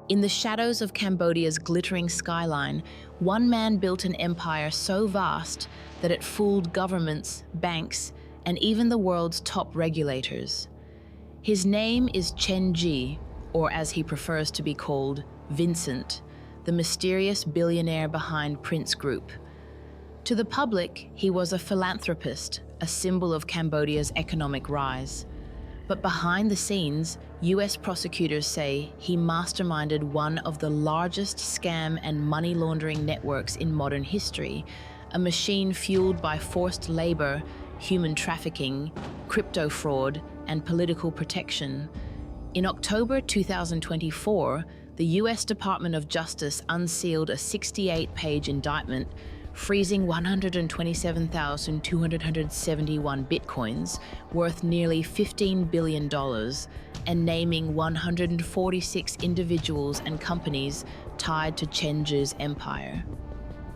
In the shadows of Cambodia's glittering skyline, one man built an empire so vast that it fooled governments, banks, and even the world's top regulators. His name is Chen Zhi, or as he prefers to be called, Vincent, the mysterious billionaire behind Prince Group. To the public, he was a philanthropist, a symbol of Cambodia's economic rise. But behind the scenes, US prosecutors say he masterminded one of the largest scam and money laundering networks in modern history, a machine fueled by forced labor, human trafficking, crypto fraud, and political protection. In October 2024, the US Department of Justice unsealed a 68-page indictment freezing 127,271 bitcoins, worth nearly $15 billion, and naming 146 individuals and companies tied to Chen Zhi's empire.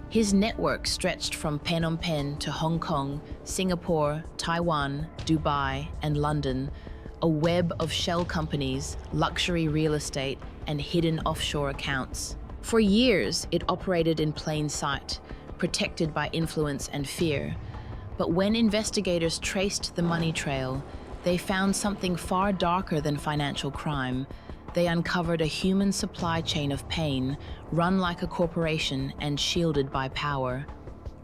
His network stretched from Phnom Penh to Hong Kong, Singapore, Taiwan, Dubai, and London, a web of shell companies, luxury real estate, and hidden offshore accounts. For years, it operated in plain sight, protected by influence and fear. But when investigators traced the money trail, they found something far darker than financial crime. They uncovered a human supply chain of pain, run like a corporation and shielded by power.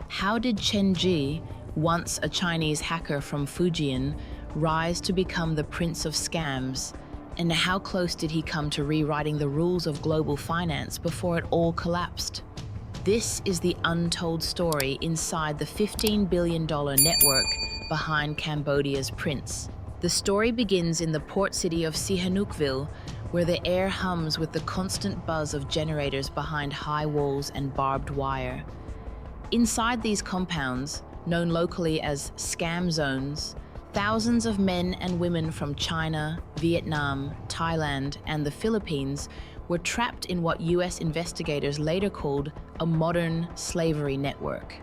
How did Chen Zhi, once a Chinese hacker from Fujian, rise to become the prince of scams? And how close did he come to rewriting the rules of global finance before it all collapsed? This is the untold story inside the $15 billion network behind Cambodia's prince. The story begins in the port city of Sihanoukville, where the air hums with the constant buzz of generators behind high walls and barbed wire. Inside these compounds, known locally as scam zones, thousands of men and women from China, Vietnam, Thailand, and the Philippines were trapped in what US investigators later called a modern slavery network.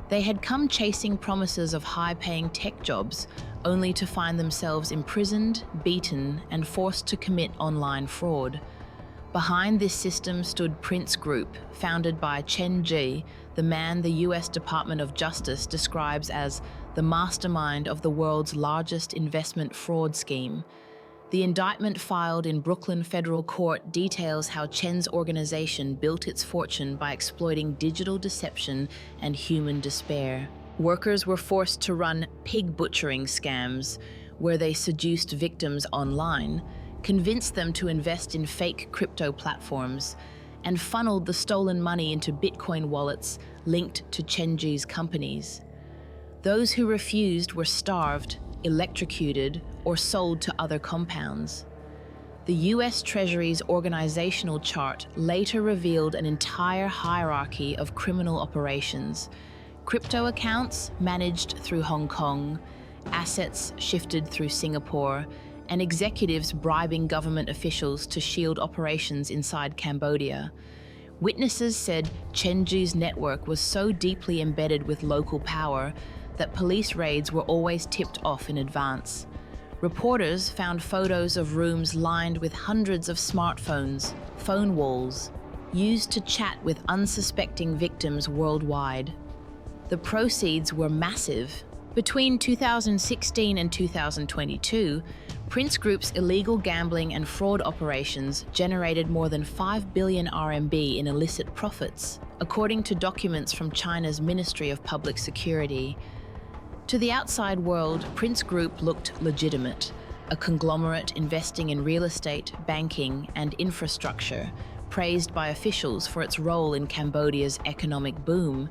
They had come chasing promises of high-paying tech jobs, only to find themselves imprisoned, beaten, and forced to commit online fraud. Behind this system stood Prince Group, founded by Chen Zhi, the man the US Department of Justice describes as the mastermind of the world's largest investment fraud scheme. The indictment filed in Brooklyn Federal Court details how Chen's organization built its fortune by exploiting digital deception and human despair. Workers were forced to run pig butchering scams, where they seduced victims online, convinced them to invest in fake crypto platforms, and funneled the stolen money into Bitcoin wallets linked to Chen Zhi's companies. Those who refused were starved, electrocuted, or sold to other compounds. The US Treasury's organizational chart later revealed an entire hierarchy of criminal operations: crypto accounts managed through Hong Kong, assets shifted through Singapore, and executives bribing government officials to shield operations inside Cambodia. Witnesses said Chen Zhi's network was so deeply embedded with local power that police raids were always tipped off in advance. Reporters found photos of rooms lined with hundreds of smartphones, phone walls, used to chat with unsuspecting victims worldwide. The proceeds were massive. Between 2016 and 2022, Prince Group's illegal gambling and fraud operations generated more than 5 billion RMB in illicit profits, according to documents from China's Ministry of Public Security. To the outside world, Prince Group looked legitimate, a conglomerate investing in real estate, banking, and infrastructure, praised by officials for its role in Cambodia's economic boom.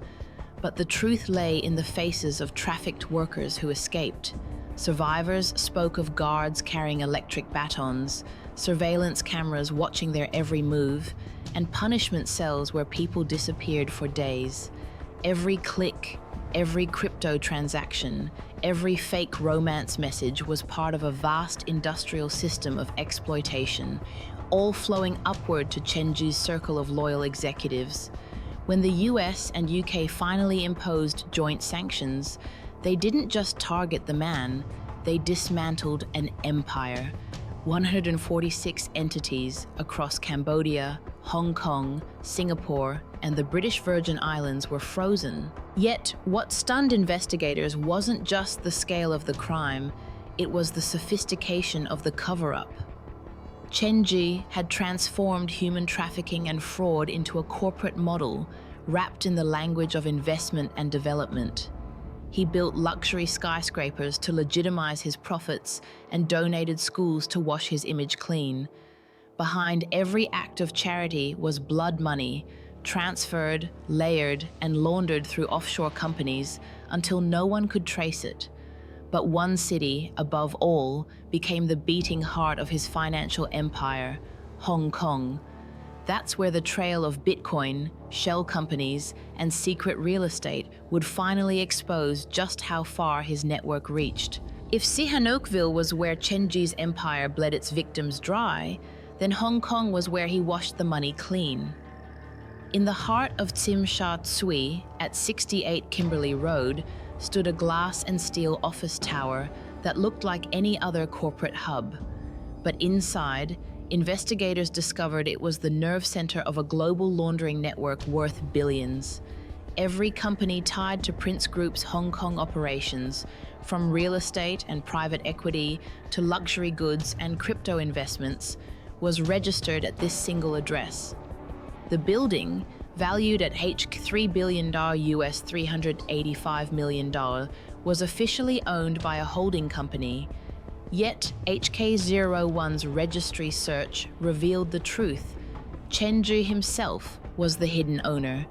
But the truth lay in the faces of trafficked workers who escaped. Survivors spoke of guards carrying electric batons, surveillance cameras watching their every move, and punishment cells where people disappeared for days. Every click, every crypto transaction, every fake romance message was part of a vast industrial system of exploitation, all flowing upward to Chen Zhi's circle of loyal executives. When the US and UK finally imposed joint sanctions, they didn't just target the man, they dismantled an empire. 146 entities across Cambodia, Hong Kong, Singapore, and the British Virgin Islands were frozen. Yet, what stunned investigators wasn't just the scale of the crime, it was the sophistication of the cover-up. Chen Zhi had transformed human trafficking and fraud into a corporate model, wrapped in the language of investment and development. He built luxury skyscrapers to legitimize his profits and donated schools to wash his image clean. Behind every act of charity was blood money, transferred, layered, and laundered through offshore companies until no one could trace it. But one city, above all, became the beating heart of his financial empire, Hong Kong. That's where the trail of Bitcoin, shell companies, and secret real estate would finally expose just how far his network reached. If Sihanoukville was where Chen Zhi's empire bled its victims dry, then Hong Kong was where he washed the money clean. In the heart of Tsim Sha Tsui, at 68 Kimberley Road, stood a glass and steel office tower that looked like any other corporate hub. But inside, investigators discovered it was the nerve center of a global laundering network worth billions. Every company tied to Prince Group's Hong Kong operations, from real estate and private equity to luxury goods and crypto investments, was registered at this single address. The building, valued at $3 billion US $385 million, was officially owned by a holding company. Yet, HK01's registry search revealed the truth. Chen Zhi himself was the hidden owner.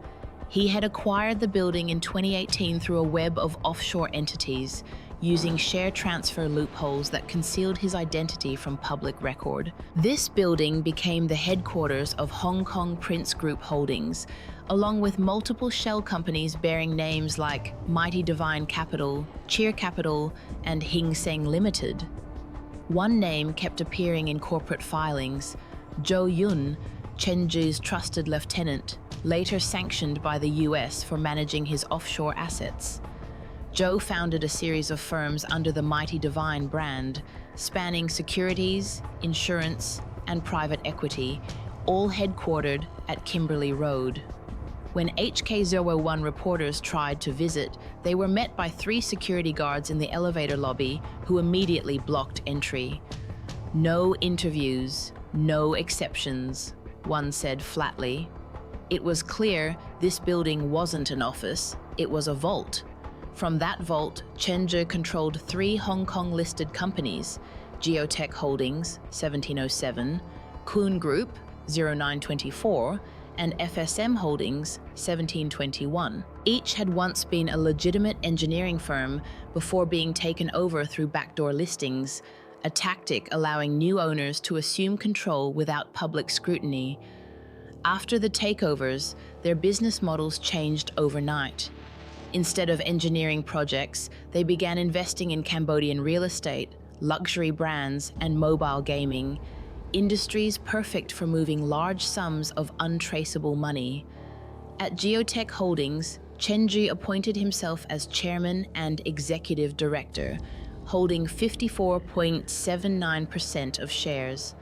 He had acquired the building in 2018 through a web of offshore entities, using share transfer loopholes that concealed his identity from public record. This building became the headquarters of Hong Kong Prince Group Holdings, along with multiple shell companies bearing names like Mighty Divine Capital, Cheer Capital, and Hing Seng Limited. One name kept appearing in corporate filings: Zhou Yun, Chen Zhi's trusted lieutenant, later sanctioned by the US for managing his offshore assets. Zhou founded a series of firms under the Mighty Divine brand, spanning securities, insurance, and private equity, all headquartered at Kimberley Road. When HK01 reporters tried to visit, they were met by 3 security guards in the elevator lobby who immediately blocked entry. "No interviews, no exceptions," one said flatly. It was clear this building wasn't an office, it was a vault. From that vault, Chen Zhi controlled 3 Hong Kong-listed companies: Geotech Holdings, 1707, Kuhn Group, 0924, and FSM Holdings, 1721. Each had once been a legitimate engineering firm before being taken over through backdoor listings, a tactic allowing new owners to assume control without public scrutiny. After the takeovers, their business models changed overnight. Instead of engineering projects, they began investing in Cambodian real estate, luxury brands, and mobile gaming, industries perfect for moving large sums of untraceable money. At Geotech Holdings, Chen Zhi appointed himself as chairman and executive director, holding 54.79% of shares.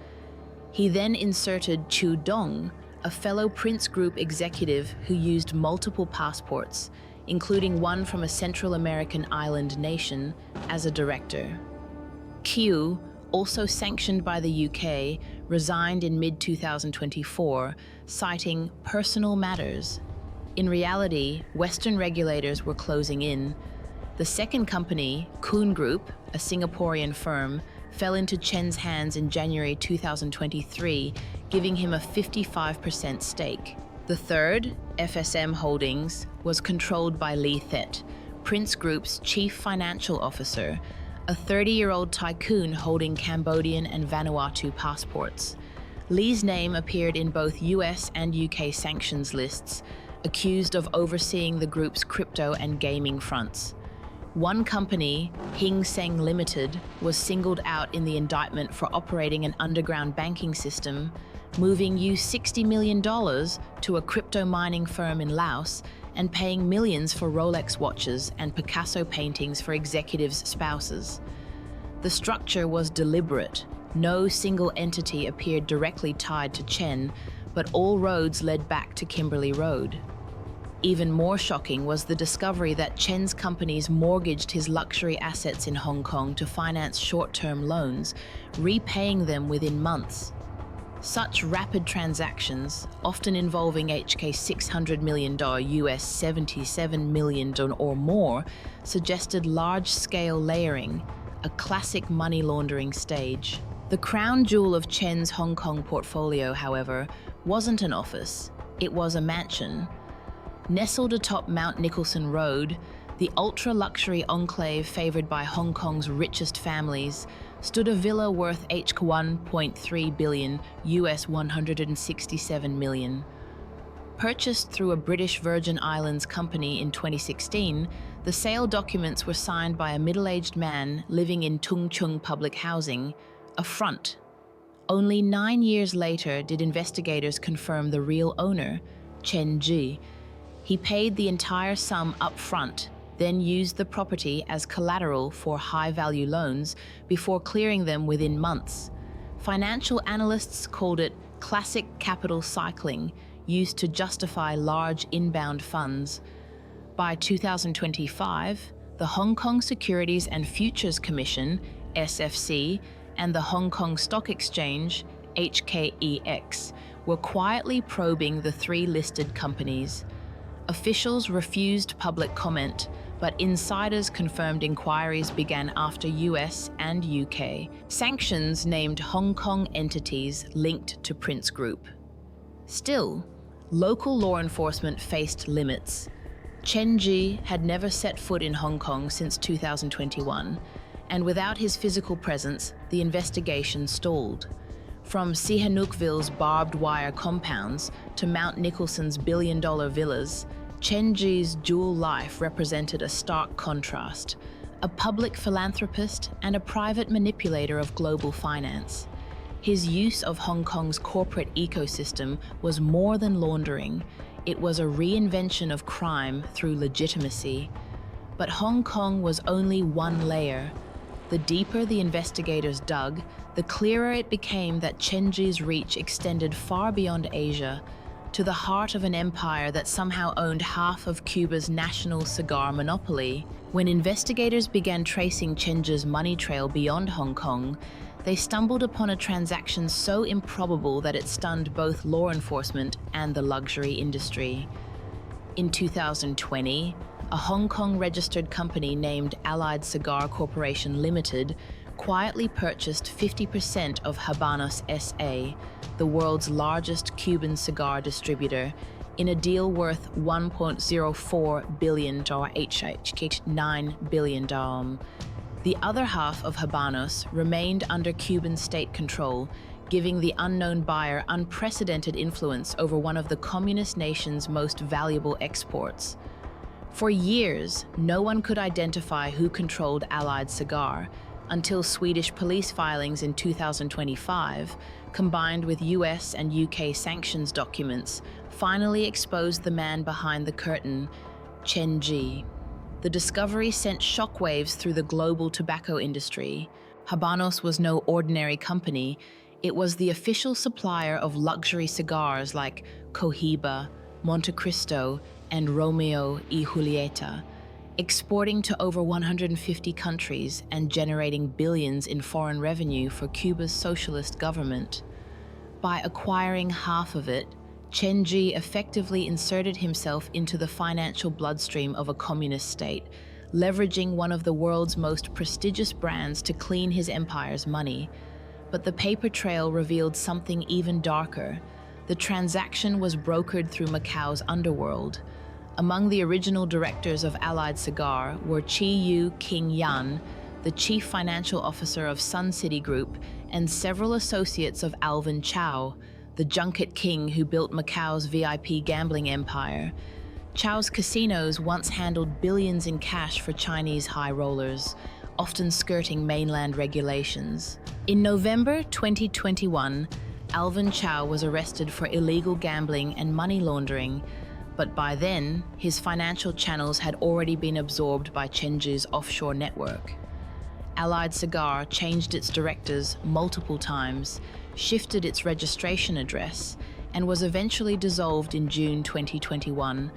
He then inserted Chu Dong, a fellow Prince Group executive who used multiple passports, including one from a Central American island nation, as a director. Q, also sanctioned by the UK, resigned in mid-2024, citing personal matters. In reality, Western regulators were closing in. The second company, Kuhn Group, a Singaporean firm, fell into Chen's hands in January 2023, giving him a 55% stake. The third, FSM Holdings, was controlled by Lee Thet, Prince Group's chief financial officer, a 30-year-old tycoon holding Cambodian and Vanuatu passports. Lee's name appeared in both US and UK sanctions lists, accused of overseeing the group's crypto and gaming fronts. One company, Hing Seng Limited, was singled out in the indictment for operating an underground banking system, moving $60 million to a crypto mining firm in Laos, and paying millions for Rolex watches and Picasso paintings for executives' spouses. The structure was deliberate, No single entity appeared directly tied to Chen, but all roads led back to Kimberley Road. Even more shocking was the discovery that Chen's companies mortgaged his luxury assets in Hong Kong to finance short-term loans, repaying them within months. Such rapid transactions, often involving HK $600 million US $77 million or more, suggested large-scale layering, a classic money laundering stage. The crown jewel of Chen's Hong Kong portfolio, however, wasn't an office, it was a mansion. Nestled atop Mount Nicholson Road, the ultra-luxury enclave favored by Hong Kong's richest families, stood a villa worth $1.3 billion US $167 million. Purchased through a British Virgin Islands company in 2016, the sale documents were signed by a middle-aged man living in Tung Chung public housing, a front. Only 9 years later did investigators confirm the real owner, Chen Zhi. He paid the entire sum up front, then used the property as collateral for high-value loans before clearing them within months. Financial analysts called it classic capital cycling, used to justify large inbound funds. By 2025, the Hong Kong Securities and Futures Commission, SFC, and the Hong Kong Stock Exchange, HKEX, were quietly probing the three listed companies. Officials refused public comment, but insiders confirmed inquiries began after US and UK sanctions named Hong Kong entities linked to Prince Group. Still, local law enforcement faced limits. Chen Zhi had never set foot in Hong Kong since 2021, and without his physical presence, the investigation stalled. From Sihanoukville's barbed wire compounds to Mount Nicholson's billion-dollar villas, Chen Zhi's dual life represented a stark contrast, a public philanthropist and a private manipulator of global finance. His use of Hong Kong's corporate ecosystem was more than laundering. It was a reinvention of crime through legitimacy. But Hong Kong was only one layer. The deeper the investigators dug, the clearer it became that Chen Zhi's reach extended far beyond Asia, to the heart of an empire that somehow owned half of Cuba's national cigar monopoly. When investigators began tracing Chen Zhi's money trail beyond Hong Kong, they stumbled upon a transaction so improbable that it stunned both law enforcement and the luxury industry. In 2020, a Hong Kong-registered company named Allied Cigar Corporation Limited quietly purchased 50% of Habanos SA, the world's largest Cuban cigar distributor, in a deal worth $1.04 billion HK $9 billion. The other half of Habanos remained under Cuban state control, giving the unknown buyer unprecedented influence over one of the communist nation's most valuable exports. For years, no one could identify who controlled Allied Cigar, until Swedish police filings in 2025, combined with US and UK sanctions documents, finally exposed the man behind the curtain, Chen Zhi. The discovery sent shockwaves through the global tobacco industry. Habanos was no ordinary company. It was the official supplier of luxury cigars like Cohiba, Monte Cristo, and Romeo y Julieta, exporting to over 150 countries and generating billions in foreign revenue for Cuba's socialist government. By acquiring half of it, Chen Zhi effectively inserted himself into the financial bloodstream of a communist state, leveraging one of the world's most prestigious brands to clean his empire's money. But the paper trail revealed something even darker. The transaction was brokered through Macau's underworld. Among the original directors of Allied Cigar were Chi Yu King Yan, the chief financial officer of Sun City Group, and several associates of Alvin Chow, the junket king who built Macau's VIP gambling empire. Chow's casinos once handled billions in cash for Chinese high rollers, often skirting mainland regulations. In November 2021, Alvin Chow was arrested for illegal gambling and money laundering, but by then, his financial channels had already been absorbed by Chen Zhi's offshore network. Allied Cigar changed its directors multiple times, shifted its registration address, and was eventually dissolved in June 2021,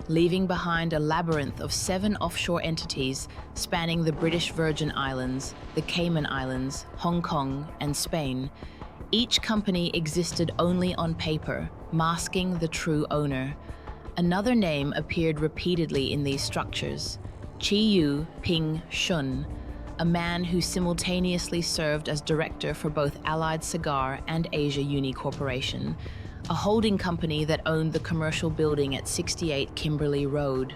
leaving behind a labyrinth of 7 offshore entities spanning the British Virgin Islands, the Cayman Islands, Hong Kong, and Spain. Each company existed only on paper, masking the true owner. Another name appeared repeatedly in these structures: Chi Ping Shun, a man who simultaneously served as director for both Allied Cigar and Asia Uni Corporation, a holding company that owned the commercial building at 68 Kimberley Road.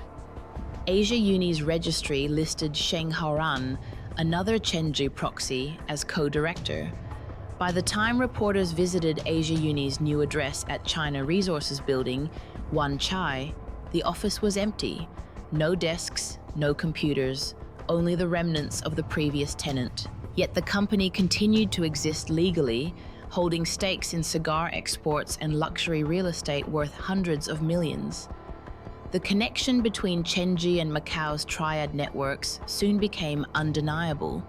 Asia Uni's registry listed Sheng Haoran, another Chen Zhi proxy, as co-director. By the time reporters visited Asia Uni's new address at China Resources Building, Wan Chai, the office was empty. No desks, no computers, only the remnants of the previous tenant. Yet the company continued to exist legally, holding stakes in cigar exports and luxury real estate worth hundreds of millions. The connection between Chen Zhi and Macau's triad networks soon became undeniable.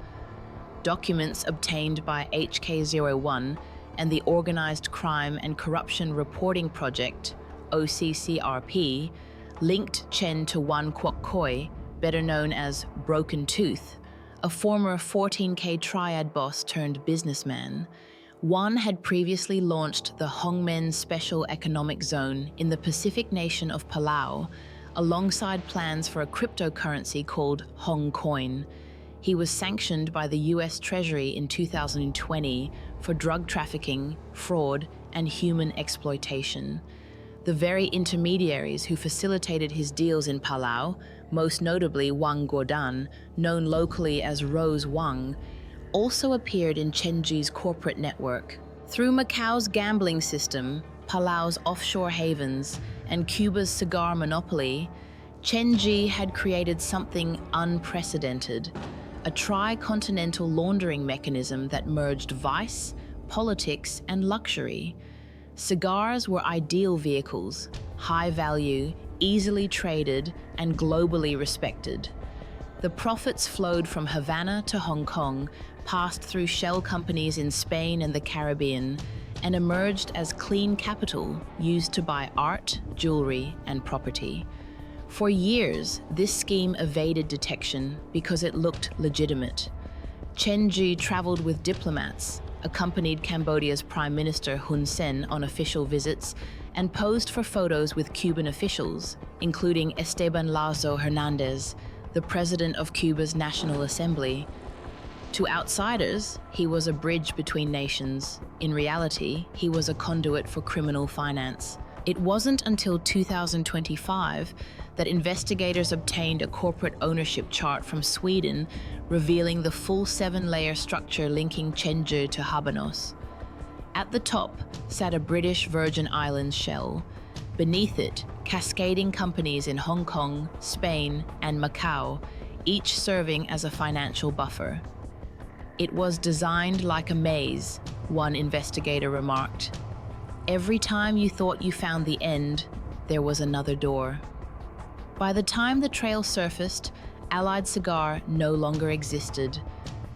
Documents obtained by HK01 and the Organized Crime and Corruption Reporting Project, OCCRP, linked Chen to Wan Kwok Koi, better known as Broken Tooth, a former 14K triad boss turned businessman. Wan had previously launched the Hongmen Special Economic Zone in the Pacific nation of Palau, alongside plans for a cryptocurrency called Hong Coin. He was sanctioned by the US Treasury in 2020 for drug trafficking, fraud, and human exploitation. The very intermediaries who facilitated his deals in Palau, most notably Wang Guodan, known locally as Rose Wang, also appeared in Chen Zhi's corporate network. Through Macau's gambling system, Palau's offshore havens, and Cuba's cigar monopoly, Chen Zhi had created something unprecedented: a tri-continental laundering mechanism that merged vice, politics, and luxury. Cigars were ideal vehicles, high value, easily traded, and globally respected. The profits flowed from Havana to Hong Kong, passed through shell companies in Spain and the Caribbean, and emerged as clean capital used to buy art, jewelry, and property. For years, this scheme evaded detection because it looked legitimate. Chen Zhi traveled with diplomats, accompanied Cambodia's Prime Minister Hun Sen on official visits, and posed for photos with Cuban officials, including Esteban Lazo Hernandez, the president of Cuba's National Assembly. To outsiders, he was a bridge between nations. In reality, he was a conduit for criminal finance. It wasn't until 2025 that investigators obtained a corporate ownership chart from Sweden, revealing the full 7-layer structure linking Chen Zhi to Habanos. At the top sat a British Virgin Islands shell. Beneath it, cascading companies in Hong Kong, Spain, and Macau, each serving as a financial buffer. It was designed like a maze, one investigator remarked. Every time you thought you found the end, there was another door. By the time the trail surfaced, Allied Cigar no longer existed.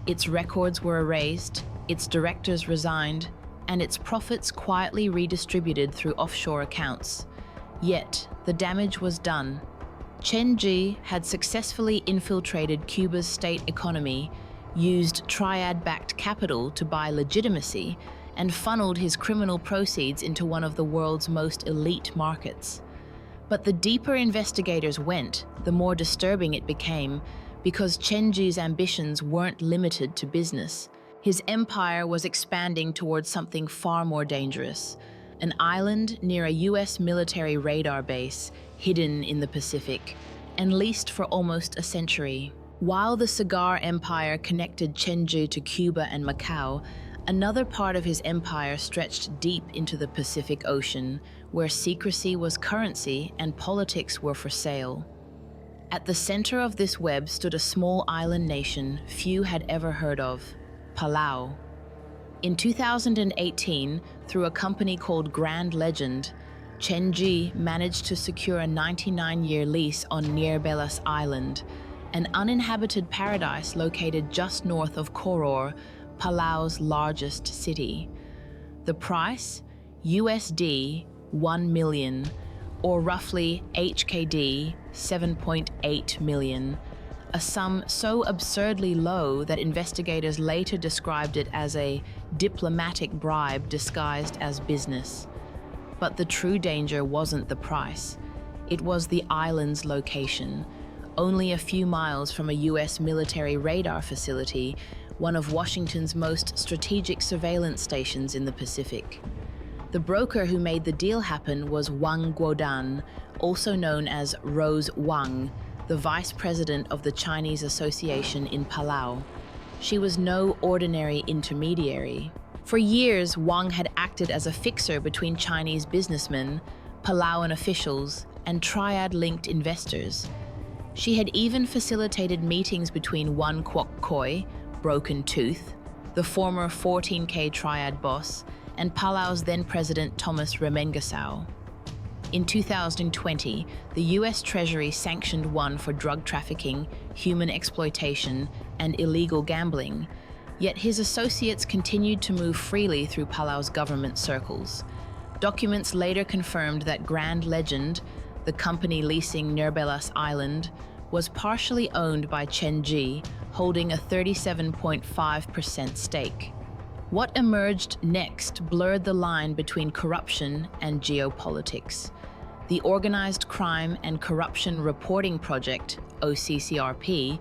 Its records were erased, its directors resigned, and its profits quietly redistributed through offshore accounts. Yet, the damage was done. Chen Zhi had successfully infiltrated Cuba's state economy, used triad-backed capital to buy legitimacy, and funneled his criminal proceeds into one of the world's most elite markets. But the deeper investigators went, the more disturbing it became, because Chen Zhi's ambitions weren't limited to business. His empire was expanding towards something far more dangerous: an island near a US military radar base, hidden in the Pacific, and leased for almost a century. While the cigar empire connected Chen Zhi to Cuba and Macau, another part of his empire stretched deep into the Pacific Ocean, where secrecy was currency and politics were for sale. At the center of this web stood a small island nation few had ever heard of: Palau. In 2018, through a company called Grand Legend, Chen Zhi managed to secure a 99-year lease on Nierbelas Island, an uninhabited paradise located just north of Koror, Palau's largest city. The price? USD 1 million, or roughly HKD 7.8 million, a sum so absurdly low that investigators later described it as a diplomatic bribe disguised as business. But the true danger wasn't the price. It was the island's location, only a few miles from a US military radar facility, one of Washington's most strategic surveillance stations in the Pacific. The broker who made the deal happen was Wang Guodan, also known as Rose Wang, the vice president of the Chinese Association in Palau. She was no ordinary intermediary. For years, Wang had acted as a fixer between Chinese businessmen, Palauan officials, and triad-linked investors. She had even facilitated meetings between Wan Kwok Koi, Broken Tooth, the former 14K triad boss, and Palau's then-president Thomas Remengesau. In 2020, the US Treasury sanctioned Wan for drug trafficking, human exploitation, and illegal gambling, yet his associates continued to move freely through Palau's government circles. Documents later confirmed that Grand Legend, the company leasing Nirbelas Island, was partially owned by Chen Zhi, holding a 37.5% stake. What emerged next blurred the line between corruption and geopolitics. The Organized Crime and Corruption Reporting Project, OCCRP,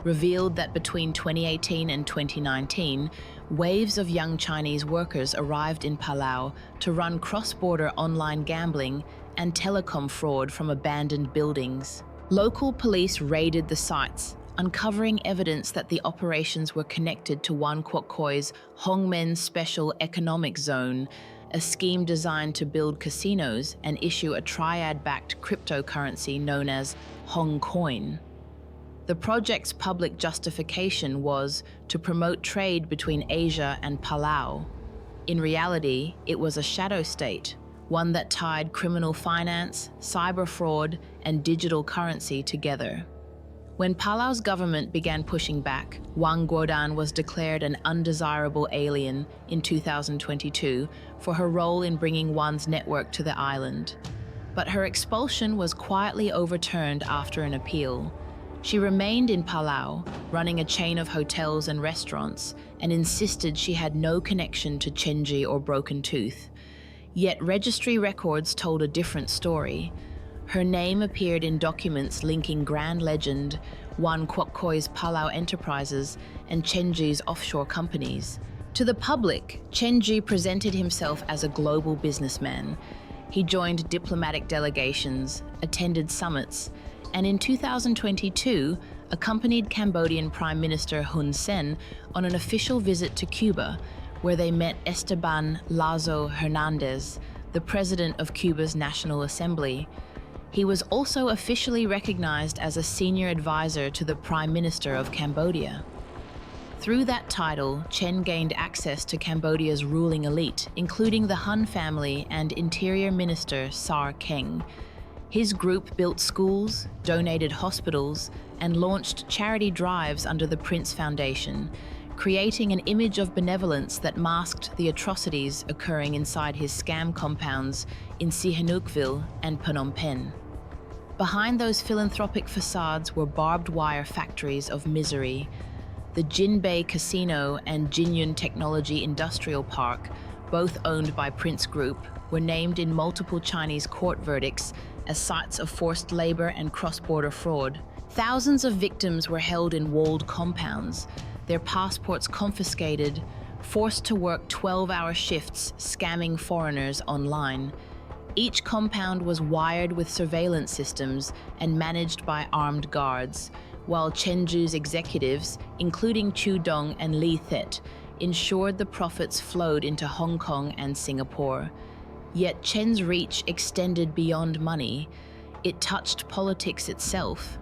revealed that between 2018 and 2019, waves of young Chinese workers arrived in Palau to run cross-border online gambling and telecom fraud from abandoned buildings. Local police raided the sites, uncovering evidence that the operations were connected to Wan Kwok Koi's Hongmen Special Economic Zone, a scheme designed to build casinos and issue a triad-backed cryptocurrency known as Hong Coin. The project's public justification was to promote trade between Asia and Palau. In reality, it was a shadow state, one that tied criminal finance, cyber fraud, and digital currency together. When Palau's government began pushing back, Wang Guodan was declared an undesirable alien in 2022 for her role in bringing Wan's network to the island. But her expulsion was quietly overturned after an appeal. She remained in Palau, running a chain of hotels and restaurants, and insisted she had no connection to Chen Zhi or Broken Tooth. Yet registry records told a different story. Her name appeared in documents linking Grand Legend, Wan Kwok Koi's Palau enterprises, and Chen Zhi's offshore companies. To the public, Chen Zhi presented himself as a global businessman. He joined diplomatic delegations, attended summits, and in 2022, accompanied Cambodian Prime Minister Hun Sen on an official visit to Cuba, where they met Esteban Lazo Hernandez, the president of Cuba's National Assembly. He was also officially recognized as a senior advisor to the Prime Minister of Cambodia. Through that title, Chen gained access to Cambodia's ruling elite, including the Hun family and Interior Minister Sar Keng. His group built schools, donated hospitals, and launched charity drives under the Prince Foundation, creating an image of benevolence that masked the atrocities occurring inside his scam compounds in Sihanoukville and Phnom Penh. Behind those philanthropic facades were barbed wire factories of misery. The Jinbei Casino and Jinyun Technology Industrial Park, both owned by Prince Group, were named in multiple Chinese court verdicts as sites of forced labor and cross-border fraud. Thousands of victims were held in walled compounds, their passports confiscated, forced to work 12-hour shifts scamming foreigners online. Each compound was wired with surveillance systems and managed by armed guards, while Chen Zhi's executives, including Chu Dong and Li Thet, ensured the profits flowed into Hong Kong and Singapore. Yet Chen's reach extended beyond money. It touched politics itself.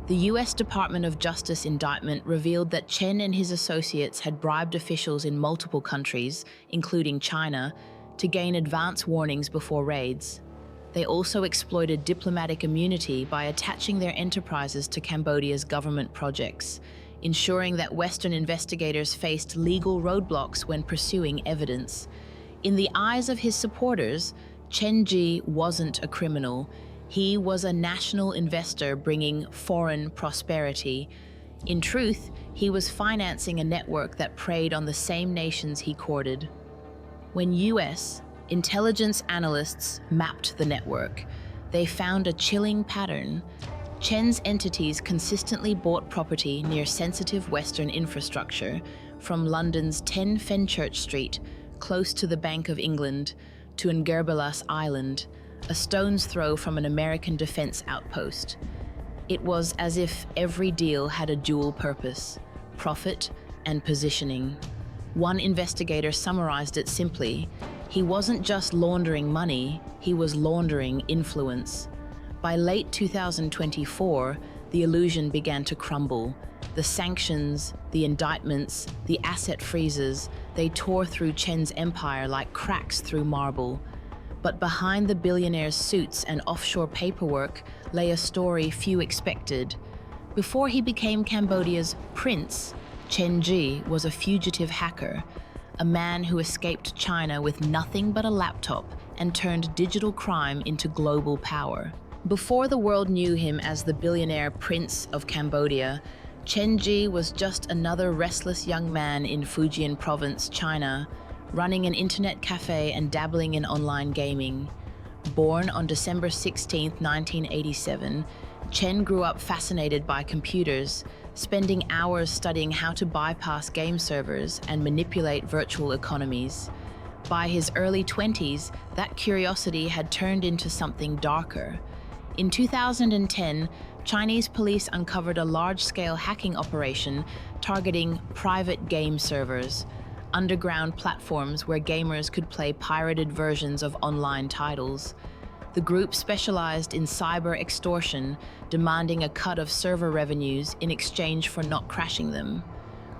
The US Department of Justice indictment revealed that Chen and his associates had bribed officials in multiple countries, including China, to gain advance warnings before raids. They also exploited diplomatic immunity by attaching their enterprises to Cambodia's government projects, ensuring that Western investigators faced legal roadblocks when pursuing evidence. In the eyes of his supporters, Chen Zhi wasn't a criminal. He was a national investor bringing foreign prosperity. In truth, he was financing a network that preyed on the same nations he courted. When US intelligence analysts mapped the network, they found a chilling pattern. Chen's entities consistently bought property near sensitive Western infrastructure, from London's 10 Fenchurch Street, close to the Bank of England, to Ngerbelas Island, a stone's throw from an American defense outpost. It was as if every deal had a dual purpose: profit and positioning. One investigator summarized it simply: he wasn't just laundering money, he was laundering influence. By late 2024, the illusion began to crumble. The sanctions, the indictments, the asset freezes, they tore through Chen's empire like cracks through marble. But behind the billionaire's suits and offshore paperwork lay a story few expected. Before he became Cambodia's prince, Chen Zhi was a fugitive hacker, a man who escaped China with nothing but a laptop and turned digital crime into global power. Before the world knew him as the billionaire prince of Cambodia, Chen Zhi was just another restless young man in Fujian province, China, running an internet cafe and dabbling in online gaming. Born on December 16, 1987, Chen grew up fascinated by computers, spending hours studying how to bypass game servers and manipulate virtual economies. By his early 20s, that curiosity had turned into something darker. In 2010, Chinese police uncovered a large-scale hacking operation targeting private game servers, underground platforms where gamers could play pirated versions of online titles. The group specialized in cyber extortion, demanding a cut of server revenues in exchange for not crashing them.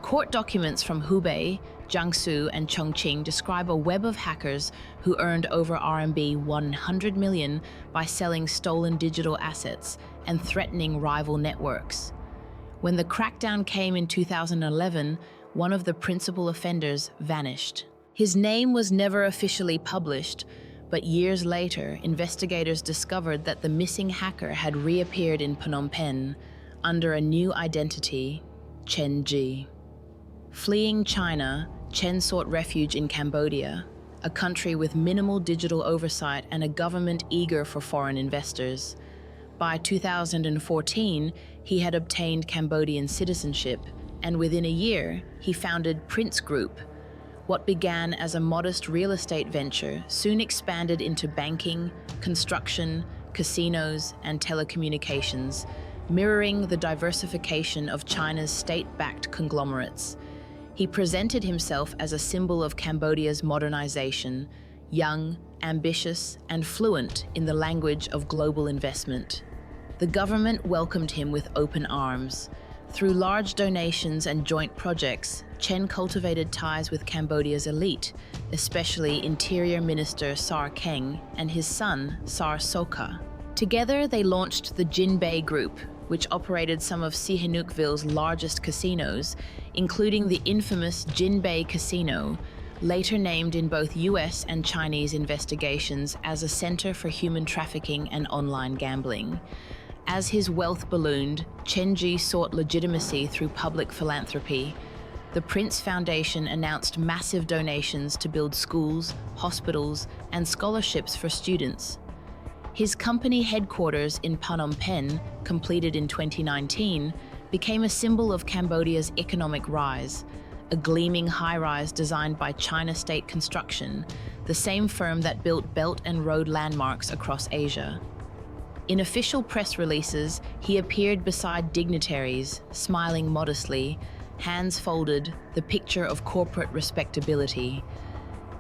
Court documents from Hubei, Jiangsu, and Chongqing describe a web of hackers who earned over RMB 100 million by selling stolen digital assets and threatening rival networks. When the crackdown came in 2011, one of the principal offenders vanished. His name was never officially published, but years later, investigators discovered that the missing hacker had reappeared in Phnom Penh under a new identity, Chen Zhi. Fleeing China, Chen sought refuge in Cambodia, a country with minimal digital oversight and a government eager for foreign investors. By 2014, he had obtained Cambodian citizenship, and within a year, he founded Prince Group. What began as a modest real estate venture soon expanded into banking, construction, casinos, and telecommunications, mirroring the diversification of China's state-backed conglomerates. He presented himself as a symbol of Cambodia's modernization, young, ambitious, and fluent in the language of global investment. The government welcomed him with open arms. Through large donations and joint projects, Chen cultivated ties with Cambodia's elite, especially Interior Minister Sar Keng and his son, Sar Sokha. Together, they launched the Jinbei Group, which operated some of Sihanoukville's largest casinos, including the infamous Jinbei Casino, later named in both US and Chinese investigations as a center for human trafficking and online gambling. As his wealth ballooned, Chen Zhi sought legitimacy through public philanthropy. The Prince Foundation announced massive donations to build schools, hospitals, and scholarships for students. His company headquarters in Phnom Penh, completed in 2019, became a symbol of Cambodia's economic rise, a gleaming high-rise designed by China State Construction, the same firm that built Belt and Road landmarks across Asia. In official press releases, he appeared beside dignitaries, smiling modestly, hands folded, the picture of corporate respectability.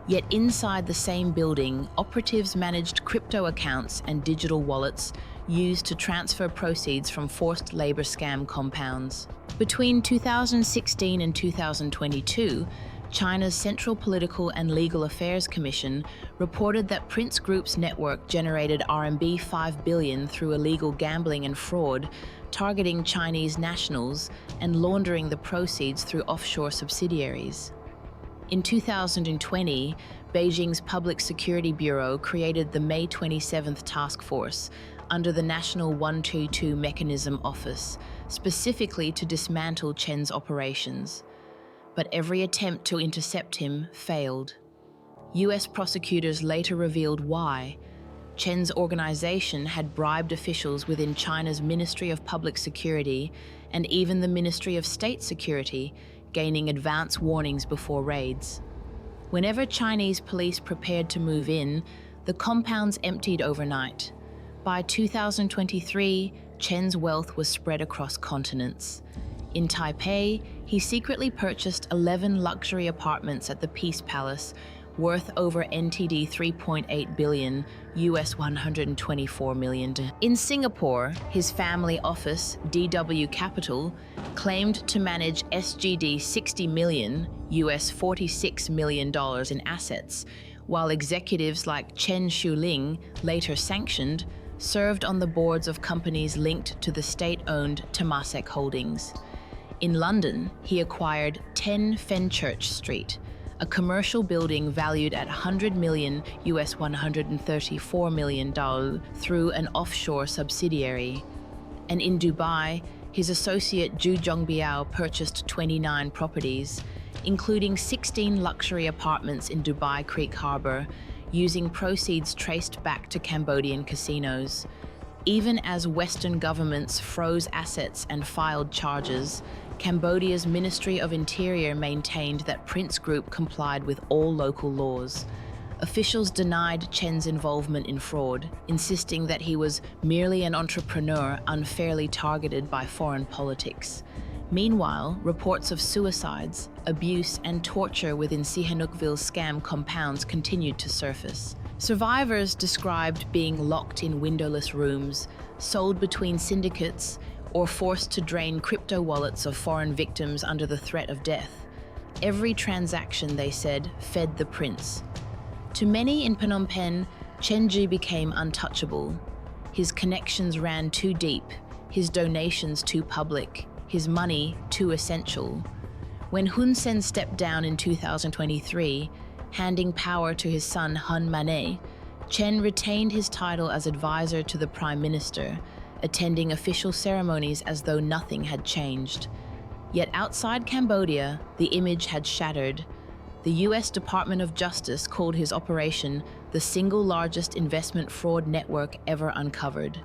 Yet inside the same building, operatives managed crypto accounts and digital wallets used to transfer proceeds from forced labor scam compounds. Between 2016 and 2022, China's Central Political and Legal Affairs Commission reported that Prince Group's network generated RMB 5 billion through illegal gambling and fraud, targeting Chinese nationals and laundering the proceeds through offshore subsidiaries. In 2020, Beijing's Public Security Bureau created the May 27th Task Force under the National 122 Mechanism Office, specifically to dismantle Chen's operations. But every attempt to intercept him failed. US prosecutors later revealed why. Chen's organization had bribed officials within China's Ministry of Public Security and even the Ministry of State Security, gaining advance warnings before raids. Whenever Chinese police prepared to move in, the compounds emptied overnight. By 2023, Chen's wealth was spread across continents. In Taipei, he secretly purchased 11 luxury apartments at the Peace Palace, worth over NTD 3.8 billion, US 124 million. In Singapore, his family office, DW Capital, claimed to manage SGD 60 million, US $46 million in assets, while executives like Chen Zhi, later sanctioned, served on the boards of companies linked to the state-owned Temasek Holdings. In London, he acquired 10 Fenchurch Street, a commercial building valued at 100 million US $134 million through an offshore subsidiary. And in Dubai, his associate Zhu Zhongbiao purchased 29 properties, including 16 luxury apartments in Dubai Creek Harbour, using proceeds traced back to Cambodian casinos. Even as Western governments froze assets and filed charges, Cambodia's Ministry of Interior maintained that Prince Group complied with all local laws. Officials denied Chen's involvement in fraud, insisting that he was merely an entrepreneur unfairly targeted by foreign politics. Meanwhile, reports of suicides, abuse, and torture within Sihanoukville's scam compounds continued to surface. Survivors described being locked in windowless rooms, sold between syndicates, or forced to drain crypto wallets of foreign victims under the threat of death. Every transaction, they said, fed the prince. To many in Phnom Penh, Chen Zhi became untouchable. His connections ran too deep, his donations too public, his money too essential. When Hun Sen stepped down in 2023, handing power to his son Hun Manet, Chen retained his title as advisor to the Prime Minister, attending official ceremonies as though nothing had changed. Yet outside Cambodia, the image had shattered. The US Department of Justice called his operation the single largest investment fraud network ever uncovered.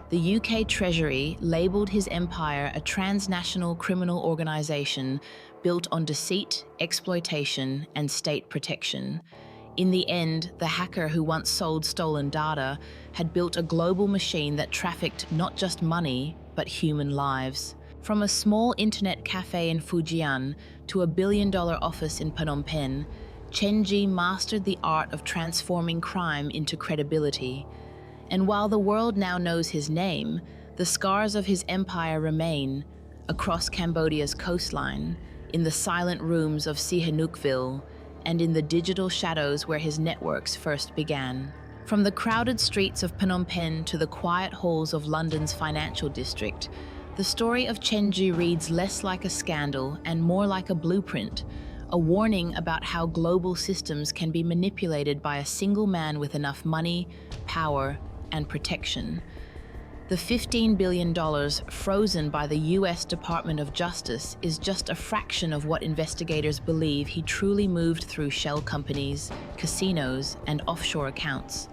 The UK Treasury labelled his empire a transnational criminal organisation built on deceit, exploitation, and state protection. In the end, the hacker who once sold stolen data had built a global machine that trafficked not just money, but human lives. From a small internet cafe in Fujian to a billion-dollar office in Phnom Penh, Chen Zhi mastered the art of transforming crime into credibility. And while the world now knows his name, the scars of his empire remain across Cambodia's coastline, in the silent rooms of Sihanoukville, and in the digital shadows where his networks first began. From the crowded streets of Phnom Penh to the quiet halls of London's financial district, the story of Chen Zhi reads less like a scandal and more like a blueprint, a warning about how global systems can be manipulated by a single man with enough money, power, and protection. The $15 billion frozen by the US Department of Justice is just a fraction of what investigators believe he truly moved through shell companies, casinos, and offshore accounts.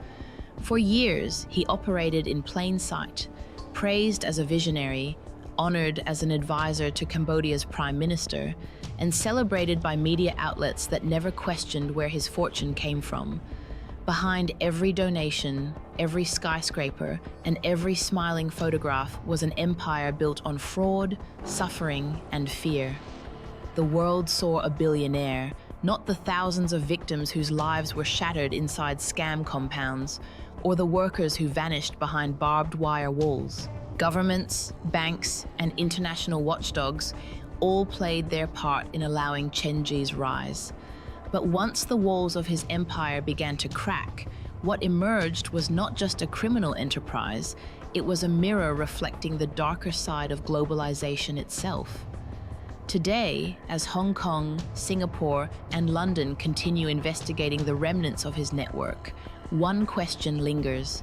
For years, he operated in plain sight, praised as a visionary, honored as an advisor to Cambodia's prime minister, and celebrated by media outlets that never questioned where his fortune came from. Behind every donation, every skyscraper, and every smiling photograph was an empire built on fraud, suffering, and fear. The world saw a billionaire, not the thousands of victims whose lives were shattered inside scam compounds, or the workers who vanished behind barbed wire walls. Governments, banks, and international watchdogs all played their part in allowing Chen Zhi's rise. But once the walls of his empire began to crack, what emerged was not just a criminal enterprise, it was a mirror reflecting the darker side of globalization itself. Today, as Hong Kong, Singapore, and London continue investigating the remnants of his network, one question lingers.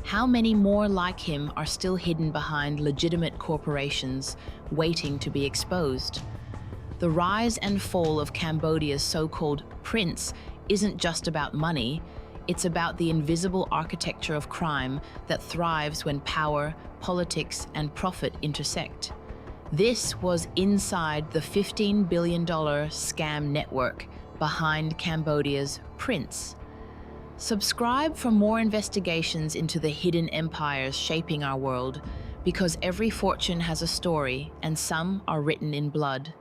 How many more like him are still hidden behind legitimate corporations, waiting to be exposed? The rise and fall of Cambodia's so-called prince isn't just about money, it's about the invisible architecture of crime that thrives when power, politics, and profit intersect. This was inside the $15 billion scam network behind Cambodia's prince. Subscribe for more investigations into the hidden empires shaping our world, because every fortune has a story and some are written in blood.